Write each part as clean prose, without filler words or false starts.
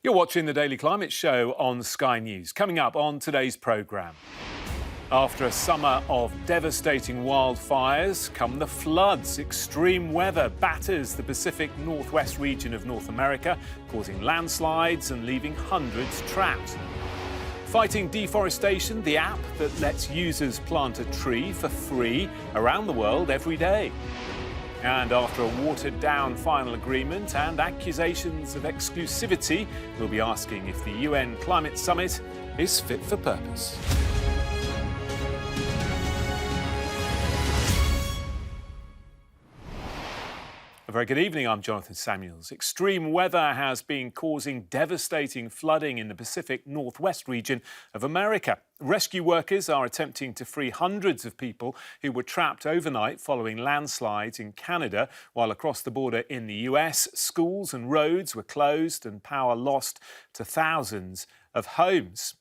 You're watching the Daily Climate Show on Sky News. Coming up on today's programme. After a summer of devastating wildfires come the floods. Extreme weather batters the Pacific Northwest region of North America, causing landslides and leaving hundreds trapped. Fighting Deforestation, the app that lets users plant a tree for free around the world every day. And after a watered-down final agreement and accusations of exclusivity, we'll be asking if the UN Climate Summit is fit for purpose. A very good evening, I'm Jonathan Samuels. Extreme weather has been causing devastating flooding in the Pacific Northwest region of America. Rescue workers are attempting to free hundreds of people who were trapped overnight following landslides in Canada, while across the border in the US, schools and roads were closed and power lost to thousands of homes.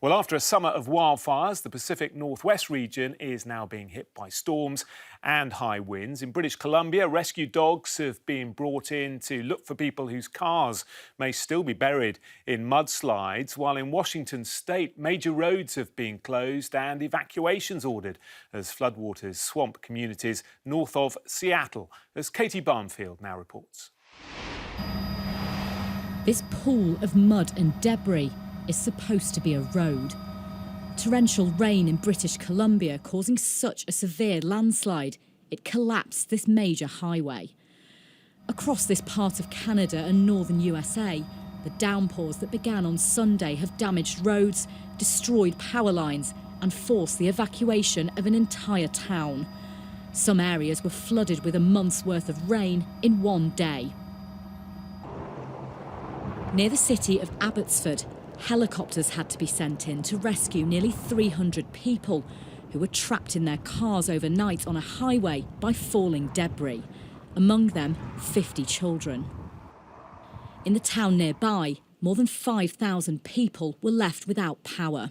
Well, after a summer of wildfires, the Pacific Northwest region is now being hit by storms and high winds. In British Columbia, rescue dogs have been brought in to look for people whose cars may still be buried in mudslides, while in Washington state, major roads have been closed and evacuations ordered as floodwaters swamp communities north of Seattle, as Katie Barnfield now reports. This pool of mud and debris is supposed to be a road. Torrential rain in British Columbia causing such a severe landslide, it collapsed this major highway. Across this part of Canada and northern USA, the downpours that began on Sunday have damaged roads, destroyed power lines and forced the evacuation of an entire town. Some areas were flooded with a month's worth of rain in one day. Near the city of Abbotsford, helicopters had to be sent in to rescue nearly 300 people who were trapped in their cars overnight on a highway by falling debris, among them 50 children. In the town nearby, more than 5,000 people were left without power.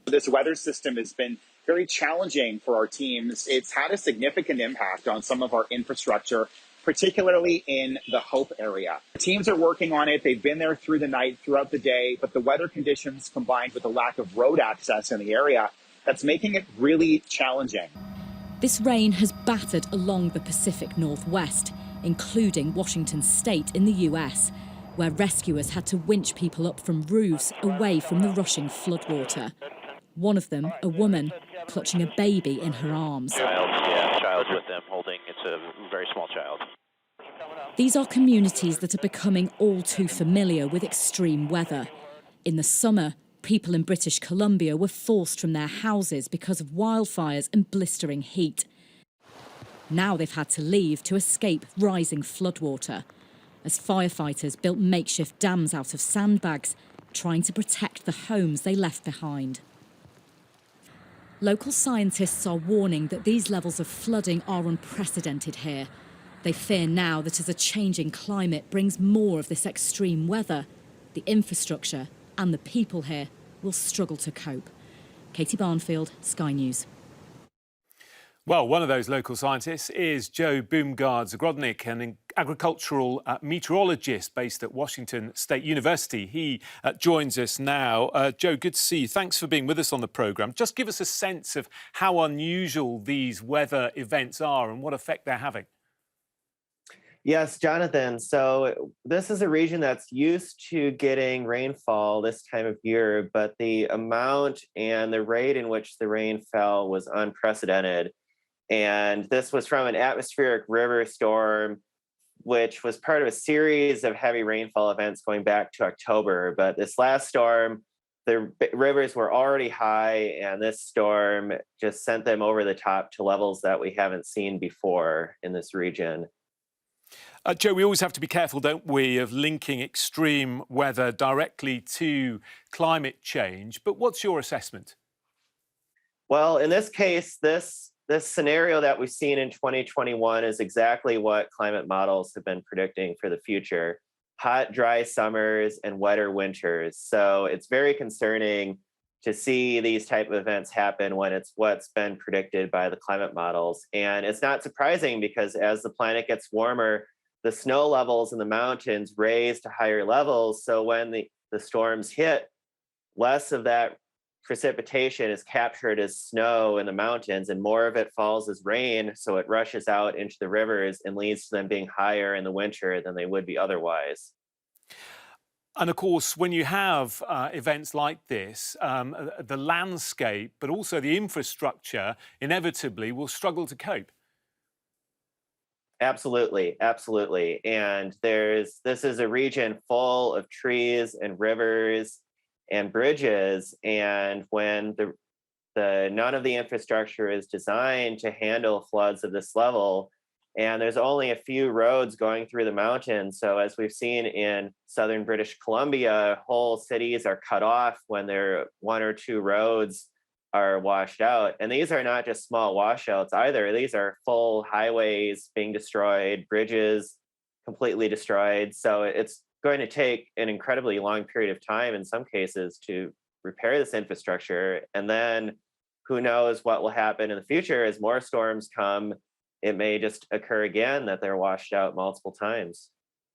This weather system has been very challenging for our teams. It's had a significant impact on some of our infrastructure, particularly in the Hope area. Teams are working on it. They've been there through the night, throughout the day, but the weather conditions combined with the lack of road access in the area, that's making it really challenging. This rain has battered along the Pacific Northwest, including Washington state in the US, where rescuers had to winch people up from roofs away from the rushing floodwater. One of them, a woman, clutching a baby in her arms. Child with them holding, it's a very small child. These are communities that are becoming all too familiar with extreme weather. In the summer, people in British Columbia were forced from their houses because of wildfires and blistering heat. Now they've had to leave to escape rising floodwater, as firefighters built makeshift dams out of sandbags, trying to protect the homes they left behind. Local scientists are warning that these levels of flooding are unprecedented here. They fear now that as a changing climate brings more of this extreme weather, the infrastructure and the people here will struggle to cope. Katie Barnfield, Sky News. Well, one of those local scientists is Joe Boomgaard-Zagrodnik, an agricultural meteorologist based at Washington State University. He joins us now. Joe, good to see you. Thanks for being with us on the programme. Just give us a sense of how unusual these weather events are and what effect they're having. Yes, Jonathan. So this is a region that's used to getting rainfall this time of year, but the amount and the rate in which the rain fell was unprecedented. And this was from an atmospheric river storm, which was part of a series of heavy rainfall events going back to October. But this last storm, the rivers were already high, and this storm just sent them over the top to levels that we haven't seen before in this region. Joe, we always have to be careful, don't we, of linking extreme weather directly to climate change. But what's your assessment? Well, in this case, this scenario that we've seen in 2021 is exactly what climate models have been predicting for the future. Hot, dry summers and wetter winters. So it's very concerning to see these type of events happen when it's what's been predicted by the climate models. And it's not surprising because as the planet gets warmer, the snow levels in the mountains raise to higher levels. So when the storms hit, less of that precipitation is captured as snow in the mountains and more of it falls as rain. So it rushes out into the rivers and leads to them being higher in the winter than they would be otherwise. And of course, when you have events like this, the landscape, but also the infrastructure, inevitably will struggle to cope. Absolutely, absolutely. And this is a region full of trees and rivers and bridges. And when none of the infrastructure is designed to handle floods of this level, and there's only a few roads going through the mountains. So as we've seen in southern British Columbia, whole cities are cut off when there one or two roads are washed out. And these are not just small washouts either. These are full highways being destroyed, bridges completely destroyed. So it's going to take an incredibly long period of time in some cases to repair this infrastructure. And then who knows what will happen in the future as more storms come. It may just occur again that they're washed out multiple times.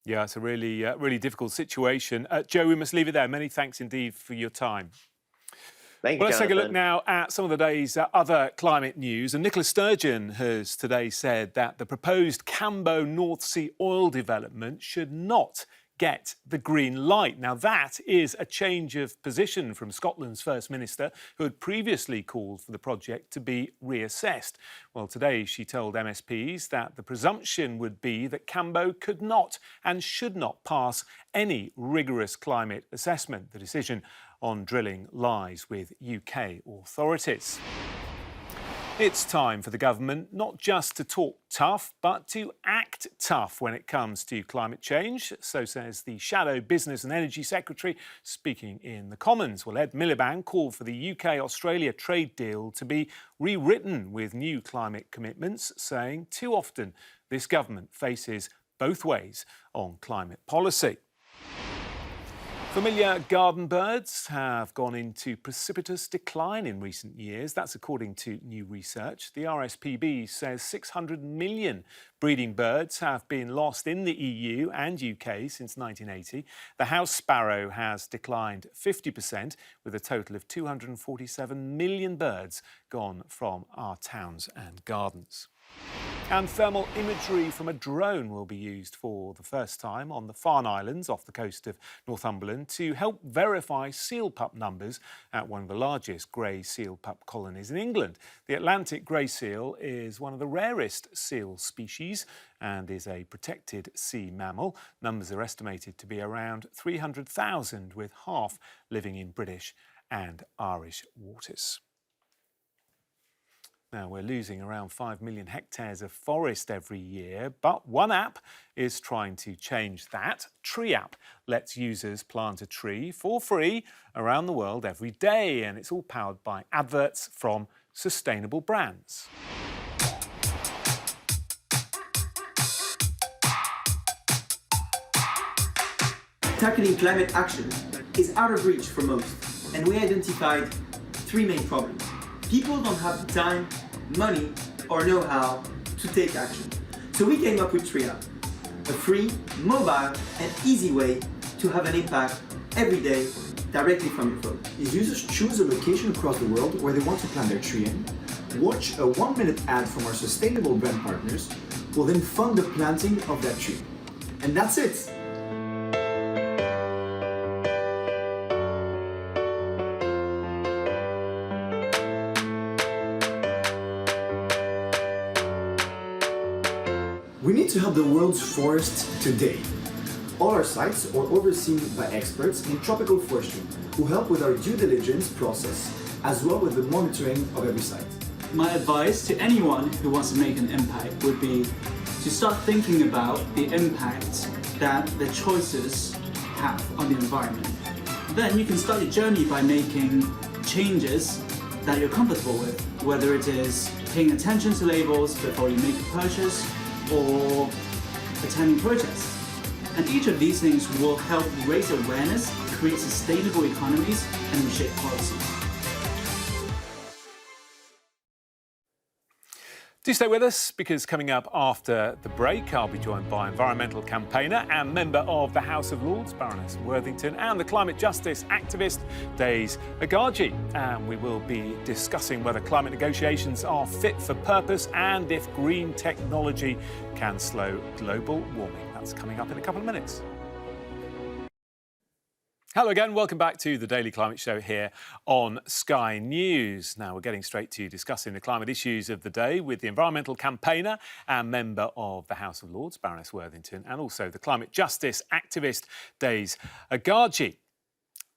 Yeah, it's a really, really difficult situation. Joe, we must leave it there. Many thanks indeed for your time. Thank you, Well, let's take a look Jonathan. now at some of the day's other climate news. And Nicola Sturgeon has today said that the proposed Cambo North Sea oil development should not get the green light. Now, that is a change of position from Scotland's First Minister, who had previously called for the project to be reassessed. Well, today she told MSPs that the presumption would be that Cambo could not and should not pass any rigorous climate assessment. The decision on drilling lies with UK authorities. It's time for the government not just to talk tough, but to act tough when it comes to climate change. So says the Shadow Business and Energy Secretary speaking in the Commons. Well, Ed Miliband called for the UK-Australia trade deal to be rewritten with new climate commitments, saying too often this government faces both ways on climate policy. Familiar garden birds have gone into precipitous decline in recent years. That's according to new research. The RSPB says 600 million breeding birds have been lost in the EU and UK since 1980. The house sparrow has declined 50%, with a total of 247 million birds gone from our towns and gardens. And thermal imagery from a drone will be used for the first time on the Farne Islands off the coast of Northumberland to help verify seal pup numbers at one of the largest grey seal pup colonies in England. The Atlantic grey seal is one of the rarest seal species and is a protected sea mammal. Numbers are estimated to be around 300,000, with half living in British and Irish waters. Now, we're losing around 5 million hectares of forest every year, but one app is trying to change that. Tree App lets users plant a tree for free around the world every day, and it's all powered by adverts from sustainable brands. Tackling climate action is out of reach for most, and we identified three main problems. People don't have the time, money, or know-how to take action. So we came up with Tree App, a free, mobile, and easy way to have an impact every day directly from your phone. These users choose a location across the world where they want to plant their tree in, watch a 1-minute ad from our sustainable brand partners, will then fund the planting of that tree. And that's it! We need to help the world's forests today. All our sites are overseen by experts in tropical forestry who help with our due diligence process, as well with the monitoring of every site. My advice to anyone who wants to make an impact would be to start thinking about the impact that their choices have on the environment. Then you can start your journey by making changes that you're comfortable with, whether it is paying attention to labels before you make a purchase or attending protests. And each of these things will help raise awareness, create sustainable economies, and reshape policies. Do stay with us, because coming up after the break, I'll be joined by environmental campaigner and member of the House of Lords, Baroness Worthington, and the climate justice activist, Daze, Aghaji. And we will be discussing whether climate negotiations are fit for purpose and if green technology can slow global warming. That's coming up in a couple of minutes. Hello again, welcome back to the Daily Climate Show here on Sky News. Now we're getting straight to discussing the climate issues of the day with the environmental campaigner and member of the House of Lords, Baroness Worthington, and also the climate justice activist, Daze Aghaji.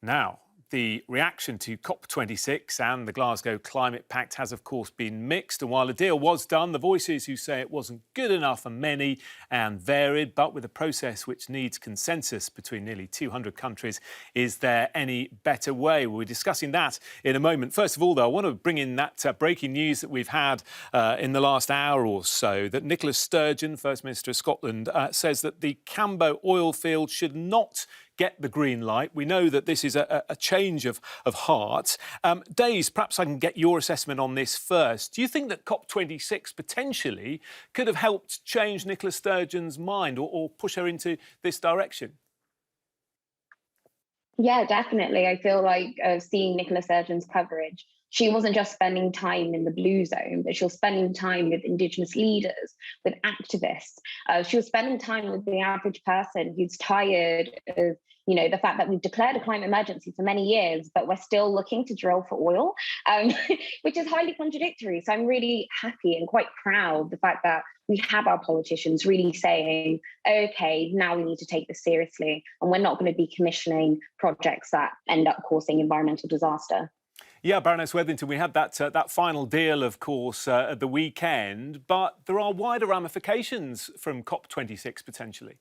Now, the reaction to COP26 and the Glasgow Climate Pact has, of course, been mixed. And while a deal was done, the voices who say it wasn't good enough are many and varied. But with a process which needs consensus between nearly 200 countries, is there any better way? We'll be discussing that in a moment. First of all, though, I want to bring in that breaking news that we've had in the last hour or so, that Nicola Sturgeon, First Minister of Scotland, says that the Cambo oil field should not get the green light. We know that this is a change of heart. Daze, perhaps I can get your assessment on this first. Do you think that COP26 potentially could have helped change Nicola Sturgeon's mind or push her into this direction? Yeah, definitely. I feel like seeing Nicola Sturgeon's coverage, she wasn't just spending time in the blue zone, but she was spending time with Indigenous leaders, with activists. She was spending time with the average person who's tired of, the fact that we've declared a climate emergency for many years, but we're still looking to drill for oil, which is highly contradictory. So I'm really happy and quite proud of the fact that we have our politicians really saying, OK, now we need to take this seriously, and we're not going to be commissioning projects that end up causing environmental disaster. Yeah, Baroness Worthington, we had that final deal, of course, at the weekend, but there are wider ramifications from COP26 potentially.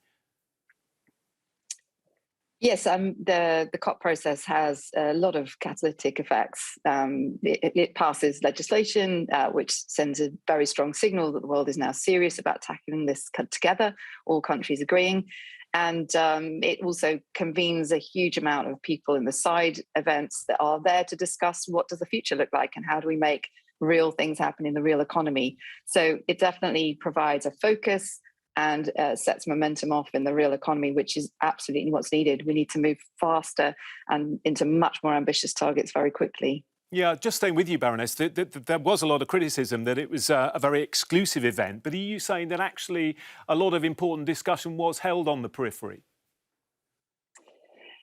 Yes, the COP process has a lot of catalytic effects. It passes legislation which sends a very strong signal that the world is now serious about tackling this together, all countries agreeing. And it also convenes a huge amount of people in the side events that are there to discuss what does the future look like and how do we make real things happen in the real economy. So it definitely provides a focus and sets momentum off in the real economy, which is absolutely what's needed. We need to move faster and into much more ambitious targets very quickly. Yeah, just staying with you, Baroness, there was a lot of criticism that it was a very exclusive event, but are you saying that actually a lot of important discussion was held on the periphery?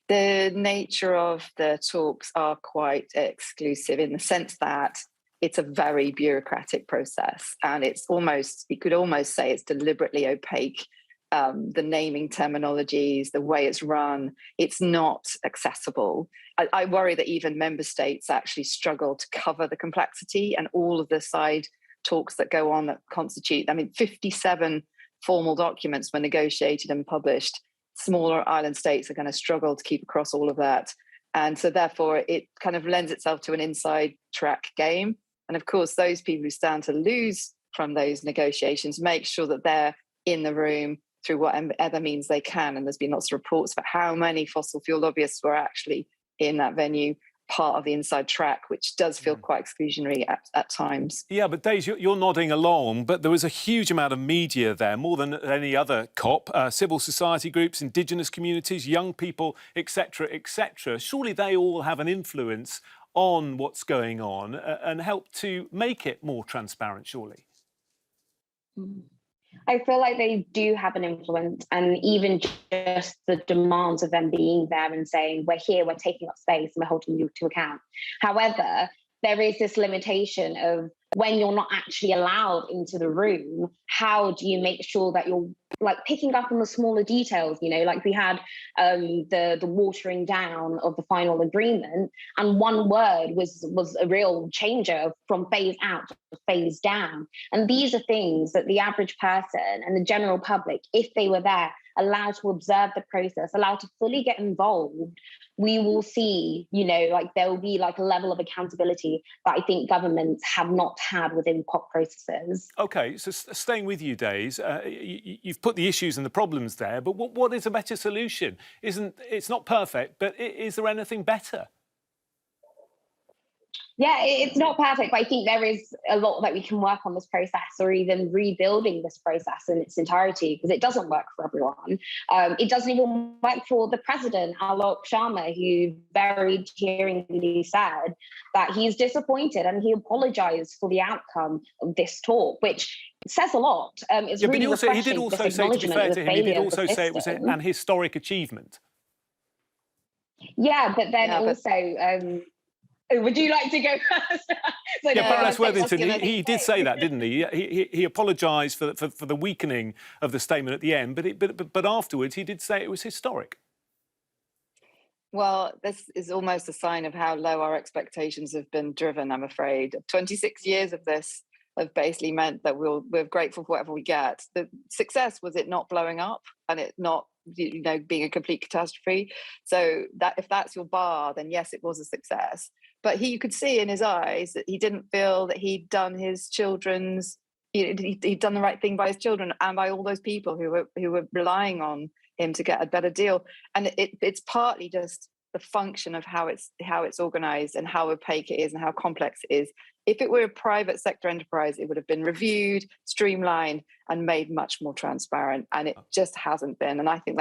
The nature of the talks are quite exclusive in the sense that it's a very bureaucratic process, and you could almost say it's deliberately opaque. The naming terminologies, the way it's run, it's not accessible. I worry that even member states actually struggle to cover the complexity and all of the side talks that go on that constitute, 57 formal documents were negotiated and published. Smaller island states are going to struggle to keep across all of that. And so therefore it kind of lends itself to an inside track game. And of course, those people who stand to lose from those negotiations make sure that they're in the room through whatever means they can. And there's been lots of reports about how many fossil fuel lobbyists were actually in that venue, part of the inside track, which does feel quite exclusionary at times. Yeah, but Daze, you're nodding along, but there was a huge amount of media there, more than any other COP, civil society groups, Indigenous communities, young people, etc., etc. Surely they all have an influence on what's going on and help to make it more transparent, surely? I feel like they do have an influence, and even just the demands of them being there and saying, we're here, we're taking up space, and we're holding you to account. However, there is this limitation of when you're not actually allowed into the room, how do you make sure that you're picking up on the smaller details? Like we had the watering down of the final agreement, and one word was a real changer from phase out to phase down. And these are things that the average person and the general public, if they were there, allowed to observe the process, allowed to fully get involved, we will see, there will be a level of accountability that I think governments have not had within COP processes. OK, so staying with you, Daze, you've put the issues and the problems there, but what is a better solution? It's not perfect, but is there anything better? Yeah, it's not perfect, but I think there is a lot that we can work on this process, or even rebuilding this process in its entirety, because it doesn't work for everyone. It doesn't even work for the president, Alok Sharma, who very cheeringly said that he's disappointed and he apologized for the outcome of this talk, which says a lot. It's really refreshing, he did also this say, to be fair to him, he did also say it was an historic achievement. Yeah, but then also... would you like to go first? Baroness Worthington, he did say that, didn't he? He apologised for the weakening of the statement at the end, but afterwards he did say it was historic. Well, this is almost a sign of how low our expectations have been driven, I'm afraid. 26 years of this have basically meant that we're grateful for whatever we get. The success was it not blowing up and it not being a complete catastrophe. So that if that's your bar, then yes, it was a success. But you could see in his eyes that he didn't feel that he'd done his children's, he'd done the right thing by his children and by all those people who were relying on him to get a better deal. And it's partly just the function of how it's organized and how opaque it is and how complex it is. If it were a private sector enterprise, it would have been reviewed, streamlined, and made much more transparent. And it just hasn't been. And I think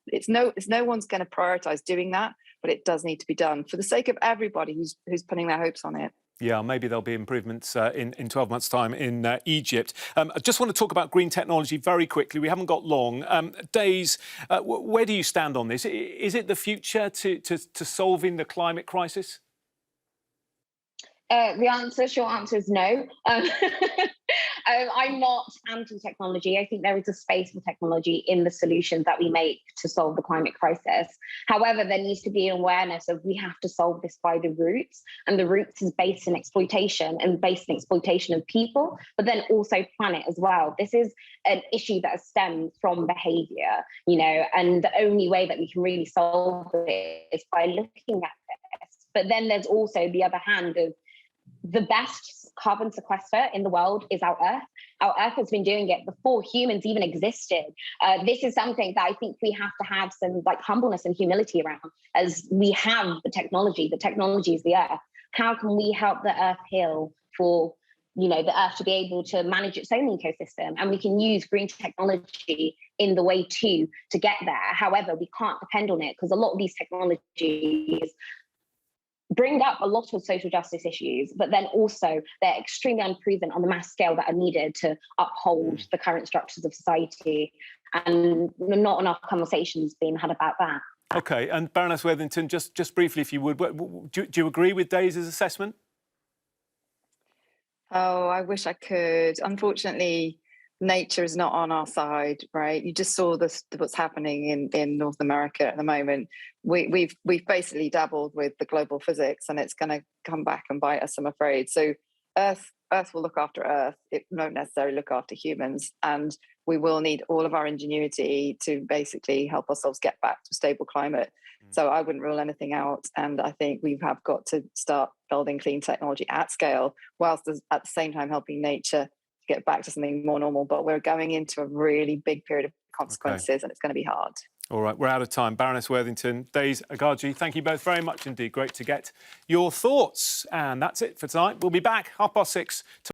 it's no one's going to prioritize doing that, but it does need to be done for the sake of everybody who's putting their hopes on it. Yeah, maybe there'll be improvements in 12 months' time in Egypt. I just want to talk about green technology very quickly. We haven't got long. Daze, where do you stand on this? Is it the future to solving the climate crisis? The short answer is no. I'm not anti-technology. I think there is a space for technology in the solutions that we make to solve the climate crisis. However, there needs to be an awareness of we have to solve this by the roots, and the roots is based in exploitation and based in exploitation of people, but then also planet as well. This is an issue that stems from behaviour, and the only way that we can really solve it is by looking at this. But then there's also the other hand of the best carbon sequester in the world is our Earth. Our Earth has been doing it before humans even existed. This is something that I think we have to have some humbleness and humility around, as we have the technology. The technology is the Earth. How can we help the Earth heal for the Earth to be able to manage its own ecosystem? And we can use green technology in the way to get there. However, we can't depend on it because a lot of these technologies bring up a lot of social justice issues, but then also they're extremely unproven on the mass scale that are needed to uphold the current structures of society. And not enough conversations being had about that. OK, and Baroness Worthington, just briefly, if you would, do you agree with Daze's assessment? Oh, I wish I could. Unfortunately, nature is not on our side, right? You just saw what's happening in North America at the moment. We've basically dabbled with the global physics, and it's going to come back and bite us, I'm afraid. So Earth will look after Earth. It won't necessarily look after humans, and we will need all of our ingenuity to basically help ourselves get back to a stable climate. So I wouldn't rule anything out, and I think we have got to start building clean technology at scale, whilst at the same time helping nature get back to something more normal. But we're going into a really big period of consequences, and it's going to be hard. All right, we're out of time. Baroness Worthington, Daze, Aghaji, thank you both very much indeed. Great to get your thoughts. And that's it for tonight. We'll be back 6:30.